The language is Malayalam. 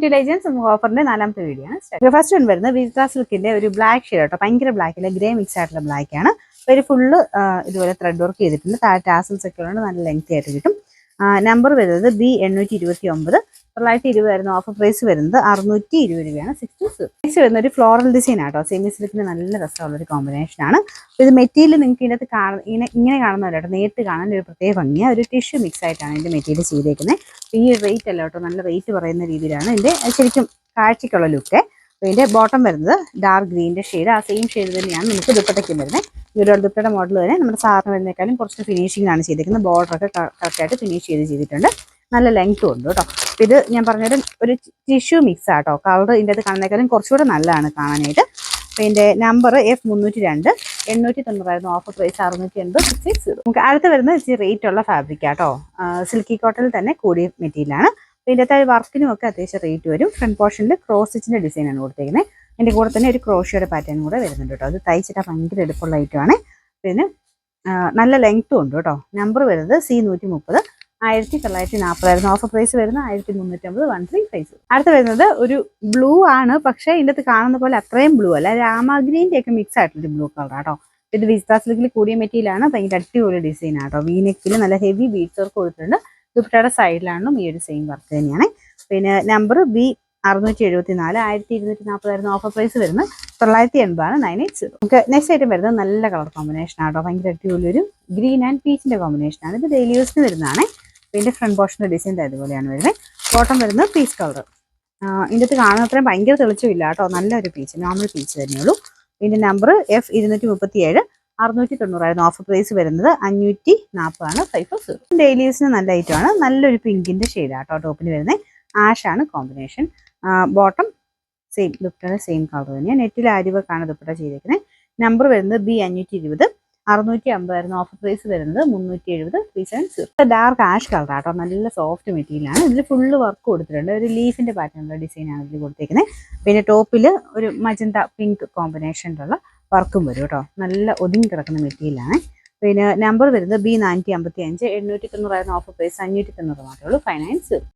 ടു ലെജൻസ് ഓഫറിന്റെ 4ാമത്തെ വീഡിയോ ആണ്. ഫസ്റ്റ് വൺ വരുന്നത് വിസ്ത സിൽക്കിന്റെ ഒരു ബ്ലാക്ക് ഷെയ്ഡ് കേട്ടോ. ഭയങ്കര ബ്ലാക്ക് അല്ല, ഗ്രേ മിക്സ് ആയിട്ടുള്ള ബ്ലാക്ക് ആണ്. ഒരു ഫുള്ള് ഇതുപോലെ ത്രെഡ് വർക്ക് ചെയ്തിട്ടുണ്ട്. താഴെ ടാസൽസ് ഒക്കെ ഉള്ളത് നല്ല ലെങ്തി ആയിട്ട് കിട്ടും. നമ്പർ വരുന്നത് B829. 920 ആയിരുന്നു. ഓഫർ പ്രൈസ് വരുന്നത് 620 രൂപയാണ്. 60 പ്രൈസ് വരുന്ന ഒരു ഫ്ലോറൽ ഡിസൈൻ ആട്ടോ. സെമി സിൽക്കിന് നല്ല രസമുള്ള ഒരു കോമ്പിനേഷൻ ആണ്. ഇത് മെറ്റീരിയൽ നിങ്ങൾക്ക് ഇതിനകത്ത് ഇങ്ങനെ കാണുന്നതല്ല കേട്ടോ, നേരിട്ട് കാണാൻ ഒരു പ്രത്യേക ഭംഗിയാണ്. ഒരു ടിഷ്യൂ മിക്സ് ആയിട്ടാണ് ഇതിന്റെ മെറ്റീരിയൽ ചെയ്തേക്കുന്നത്. ഈ റേറ്റ് അല്ല കേട്ടോ, നല്ല റേറ്റ് പറയുന്ന രീതിയിലാണ് ഇതിന്റെ ശരിക്കും കാഴ്ചക്കുള്ള ലുക്ക്. ഇതിന്റെ ബോട്ടം വരുന്നത് ഡാർക്ക് ഗ്രീനിന്റെ ഷെയ്ഡ്. ആ സെയിം ഷെയ്ഡ് തന്നെയാണ് നമുക്ക് ദുപ്പട്ടയ്ക്കും വരുന്നത്. ഈ ഒരു ദുപ്പട്ടയുടെ മോഡൽ തന്നെ നമ്മുടെ സാധാരണ വരുന്നേക്കാളും കുറച്ച് ഫിനിഷിംഗാണ് ചെയ്തിരിക്കുന്നത്. ബോർഡറൊക്കെ കറക്റ്റായിട്ട് ഫിനിഷ് ചെയ്തിട്ടുണ്ട്. നല്ല ലെങ്ത്തും ഉണ്ട് കേട്ടോ. ഇത് ഞാൻ പറഞ്ഞൊരു ഒരു ടിഷ്യൂ മിക്സ് ആട്ടോ. കളർ ഇതിൻ്റെ അത് കാണുന്നേക്കാളും കുറച്ചുകൂടെ നല്ലതാണ് കാണാനായിട്ട്. ഇതിന്റെ നമ്പർ F302. 890 ആയിരുന്നു. Offer price 680. 660. നമുക്ക് അടുത്ത് വരുന്നത് ഇച്ചിരി റേറ്റ് ഉള്ള ഫാബ്രിക് ആട്ടോ. സിൽക്കി കോട്ടണിൽ തന്നെ കൂടിയ മെറ്റീരിയലാണ്. ഇതിൻ്റെ അകത്ത് വർക്കിനും ഒക്കെ അത്യാവശ്യം റേറ്റ് വരും. ഫ്രണ്ട് പോർഷനിൽ ക്രോസ് സ്റ്റിച്ചിന്റെ ഡിസൈനാണ് കൊടുത്തിരിക്കുന്നത്. അതിൻ്റെ കൂടെ തന്നെ ഒരു ക്രോഷ്യയുടെ പാറ്റേൺ കൂടെ വരുന്നുണ്ട് കേട്ടോ. അത് തയ്ച്ചിട്ടാൽ ഭയങ്കര എടുപ്പുള്ള ഐറ്റമാണ്. പിന്നെ നല്ല ലെങ്ത്തും ഉണ്ട് കേട്ടോ. നമ്പർ വരുന്നത് C130. 1940 ആയിരുന്നു. ഓഫർ പ്രൈസ് വരുന്നത് 1350. 135. അടുത്ത് വരുന്നത് ഒരു ബ്ലൂ ആണ്, പക്ഷേ ഇതിൻ്റെ അകത്ത് കാണുന്ന പോലെ അത്രയും ബ്ലൂ അല്ല, രാമഗ്രീൻ്റെ ഒക്കെ മിക്സ് ആയിട്ടുള്ള ബ്ലൂ കളർ ആട്ടോ. ഇത് വിസ്ത സിൽക്കിൽ കൂടിയ മെറ്റീരിയലാണ്. ഭയങ്കര അടിപൊളി ഡിസൈൻ ആട്ടോ. വീനെക്കിൽ നല്ല ഹെവി ബീഡ്സ് വർക്ക് കൊടുത്തിട്ടുണ്ട്. ദുപ്പട്ടയുടെ സൈഡിലാണെന്നും ഈ ഒരു സെയിം വർക്ക് തന്നെയാണ്. പിന്നെ നമ്പർ B674. 1240 ആയിരുന്നു. ഓഫർ പ്രൈസ് വരുന്നത് 980. 980. നമുക്ക് നെക്സ്റ്റ് ഐറ്റം വരുന്നത് നല്ല കളർ കോമ്പിനേഷൻ ആട്ടോ. ഭയങ്കര അടിപൊളി ഒരു ഗ്രീൻ ആൻഡ് പീച്ചിന്റെ കോമ്പിനേഷൻ ആണ്. ഇത് ഡെയിലി യൂസിന് വരുന്നതാണ്. ഇതിന്റെ ഫ്രണ്ട് പോർഷന്റെ ഡിസൈൻ അതുപോലെയാണ് വരുന്നത്. ബോട്ടം വരുന്നത് പീച്ച് കളർ. ഇതിൻ്റെ അകത്ത് കാണുന്ന അത്രയും ഭയങ്കര തെളിച്ചില്ല കേട്ടോ. നല്ലൊരു പീച്ച്, നോർമൽ പീച്ച് തന്നെയുള്ളൂ. ഇതിന്റെ നമ്പർ F237. 690 ആയിരുന്നു. ഓഫർ പ്രൈസ് വരുന്നത് 540 ആണ്. 50. ഡെയിലി യൂസിന് നല്ല ഐറ്റമാണ്. നല്ലൊരു പിങ്കിന്റെ ഷെയ്ഡ് ആട്ടോ ടോപ്പിന് വരുന്നത്. ആഷ് ആണ് കോമ്പിനേഷൻ. ബോട്ടം സെയിം ദുപ്പട്ടയുടെ സെയിം കളർ തന്നെയാണ്. നെറ്റിൽ ആര്യവർക്കാണ് ദുപ്പട്ട ചെയ്തേക്കുന്നത്. നമ്പർ വരുന്നത് B520. 650 ആയിരുന്നു. ഓഫർ പ്രൈസ് വരുന്നത് 370. 370. ഡാർക്ക് ആഷ് കളർ ആട്ടോ. നല്ല സോഫ്റ്റ് മെറ്റീരിയലാണ്. ഇതിൽ ഫുള്ള് വർക്ക് കൊടുത്തിട്ടുണ്ട്. ഒരു ലീഫിന്റെ പാറ്റേണുള്ള ഡിസൈനാണ് ഇതിൽ കൊടുത്തേക്കുന്നത്. പിന്നെ ടോപ്പിൽ ഒരു മജന്ത പിങ്ക് കോമ്പിനേഷനിലുള്ള വർക്കും വരും കേട്ടോ. നല്ല ഒതുങ്ങി കിടക്കുന്ന മെറ്റീരിയലാണ്. പിന്നെ നമ്പർ വരുന്നത് B455. 890 ആയിരുന്നു. ഓഫർ പ്രൈസ് 590 മാത്രമേ ഉള്ളൂ. 590.